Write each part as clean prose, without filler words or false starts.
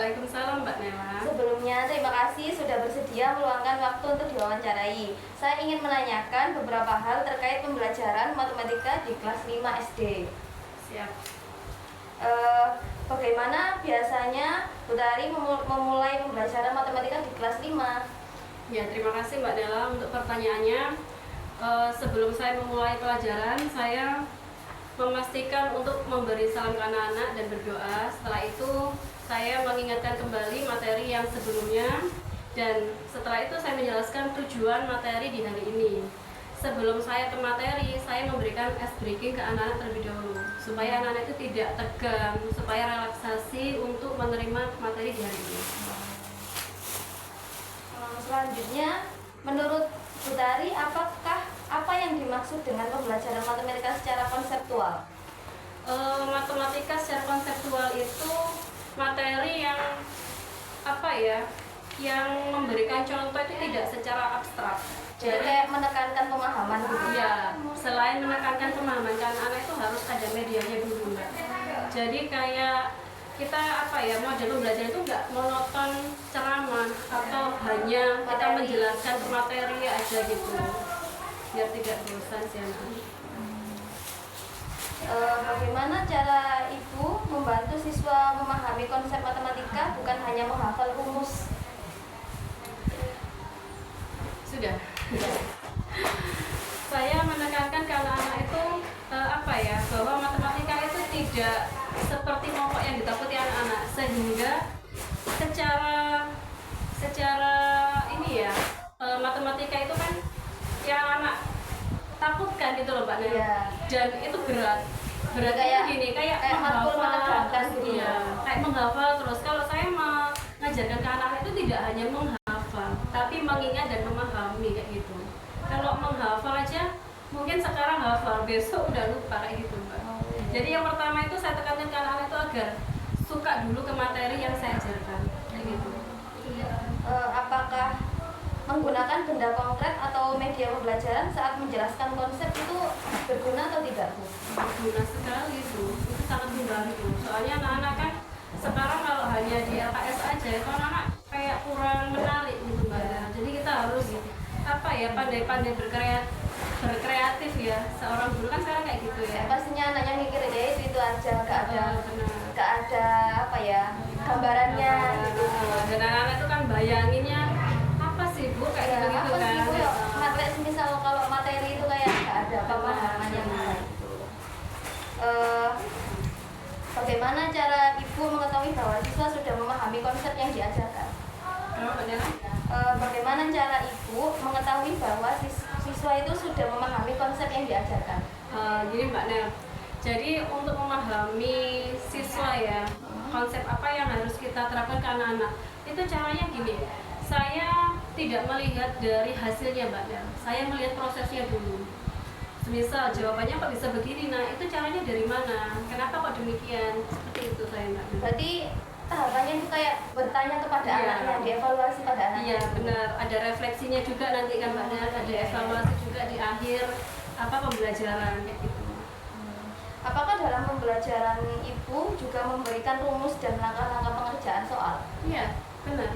Waalaikumsalam Mbak Nela. Sebelumnya, terima kasih sudah bersedia meluangkan waktu untuk diwawancarai. Saya ingin menanyakan beberapa hal terkait pembelajaran matematika di kelas 5 SD. Siap. Bagaimana biasanya Bu Tari memulai pembelajaran matematika di kelas 5? Ya, terima kasih Mbak Nela untuk pertanyaannya. Sebelum saya memulai pelajaran, saya memastikan untuk memberi salam ke anak-anak dan berdoa. Setelah itu saya mengingatkan kembali materi yang sebelumnya, dan setelah itu saya menjelaskan tujuan materi di hari ini. Sebelum saya ke materi, saya memberikan ice breaking ke anak-anak terlebih dahulu, supaya anak-anak itu tidak tegang, supaya relaksasi untuk menerima materi di hari ini. Selanjutnya, menurut Bu Tari, apa yang dimaksud dengan pembelajaran matematika secara konseptual? Matematika secara konseptual itu materi yang yang memberikan contoh itu tidak secara abstrak. Jadi kayak menekankan pemahaman gitu. Ya, selain menekankan pemahaman, kan anak itu harus ada medianya dulu, Mbak. Jadi kayak kita model pembelajaran itu nggak monoton ceramah atau hanya kita menjelaskan materi aja gitu, biar tidak bosan sih anak. Bagaimana cara Ibu membantu siswa memahami konsep matematika bukan hanya menghafal rumus? Sudah. Saya menekankan ke anak-anak itu bahwa matematika itu tidak seperti momok yang ditakuti anak-anak, sehingga secara matematika itu kan yang anak takutkan gitu loh Mbak Nela. Ya. Dan itu berat Kayak gini, kayak menghafal gitu ya. Kayak menghafal terus. Kalau saya mengajarkan ke anak-anak itu tidak hanya menghafal, tapi mengingat dan memahami kayak gitu. Kalau menghafal aja mungkin sekarang hafal, besok udah lupa kayak gitu Mbak. Jadi yang pertama itu saya tekankan ke anak-anak itu agar suka dulu ke materi yang saya ajarkan kayak gitu. Apakah menggunakan benda konkret atau media pembelajaran saat menjelaskan konsep itu berguna atau tidak, Bu? Berguna sekali itu sangat membantu. Soalnya anak-anak kan sekarang kalau hanya di LKS aja itu anak-anak kayak kurang menarik gitu Mbak. Jadi kita harus pandai-pandai berkreatif ya. Seorang guru kan sekarang kayak gitu ya. Pastinya anaknya mikir ya itu aja, gak ada gambarannya gitu. Dan anak-anak itu kan bayanginnya apa sih Bu kayak gitu kan. Sih, Bu, misal kalau materi itu kayak gak ada pemahamannya gitu. Bagaimana cara Ibu mengetahui bahwa siswa sudah memahami konsep yang diajarkan? Bagaimana cara Ibu mengetahui bahwa siswa itu sudah memahami konsep yang diajarkan? Gini Mbak Nel, jadi untuk memahami siswa ya, konsep apa yang harus kita terapkan ke anak-anak, itu caranya gini, saya tidak melihat dari hasilnya Mbak Nel, saya melihat prosesnya dulu. Misal jawabannya kok bisa begini, nah itu caranya dari mana, kenapa kok demikian, seperti itu saya Mbak Nel. Berarti tahapannya itu kayak bertanya kepada anaknya, dievaluasi pada anaknya. Iya benar, ada refleksinya juga nanti kan Mbak Nel, ada evaluasi juga di akhir pembelajaran kayak gitu. Apakah dalam pembelajaran Ibu juga memberikan rumus dan langkah-langkah pengerjaan soal? Iya, benar.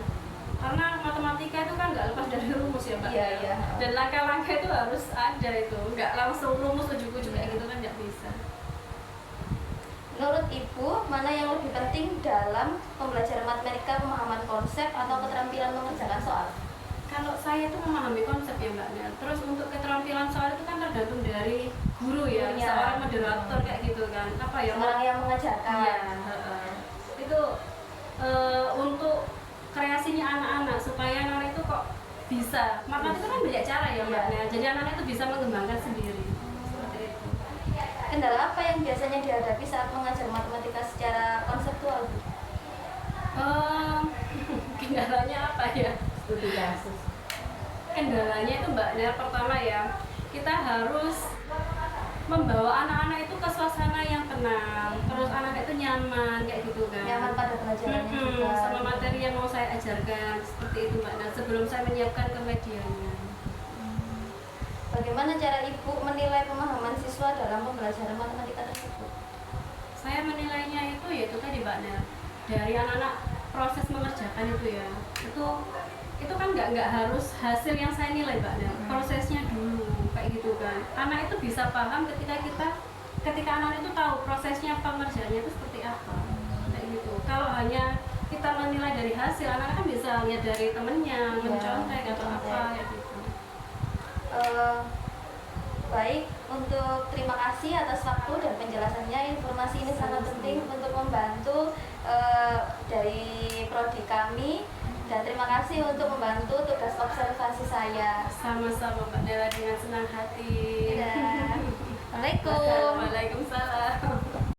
Karena matematika itu kan nggak lepas dari rumus ya Mbak. Iya. Dan langkah-langkah itu harus ada itu, nggak langsung rumus ujuk-ujuk kayak gitu kan nggak bisa. Menurut Ibu, mana yang lebih penting dalam pembelajaran matematika, pemahaman konsep atau keterampilan mengerjakan soal? Kalau saya itu memahami konsep ya Mbak Nel. Terus untuk keterampilan soal itu kan tergantung dari guru ya, seorang moderator kayak gitu kan. Orang yang mengajarkan. Iya, itu untuk kreasinya anak-anak supaya anak itu kok bisa. Maka itu kan banyak cara ya Mbak Nel. Jadi anak-anak itu bisa mengembangkan sendiri. Seperti itu. Kendala apa yang biasanya dihadapi saat mengajar matematika secara konseptual? Kendalanya apa ya? Studi kasus. Kendalanya itu Mbak Nel, pertama ya, kita harus membawa anak-anak itu ke suasana yang tenang, terus anak itu nyaman kayak gitu kan. Nyaman pada pelajarannya juga. Sama materi yang mau saya ajarkan, seperti itu Mbak Nel, sebelum saya menyiapkan ke medianya. Bagaimana cara Ibu menilai pemahaman siswa dalam pembelajaran matematika tersebut? Saya menilainya itu yaitu tadi Mbak Nel, dari anak-anak proses mengerjakan itu ya, itu kan nggak harus hasil yang saya nilai Mbak Nel, prosesnya dulu kayak gitu kan. Anak itu bisa paham ketika anak itu tahu prosesnya pengerjaannya itu seperti apa kayak gitu. Kalau hanya kita menilai dari hasil, anak kan bisa lihat dari temennya, mencontek atau apa kayak gitu. Baik, untuk terima kasih atas waktu dan penjelasannya. Informasi ini sangat penting untuk membantu dari prodi kami, dan terima kasih untuk membantu tugas observasi saya. Sama-sama Mbak Nela, dengan senang hati. Dadah. Assalamualaikum. Waalaikumsalam.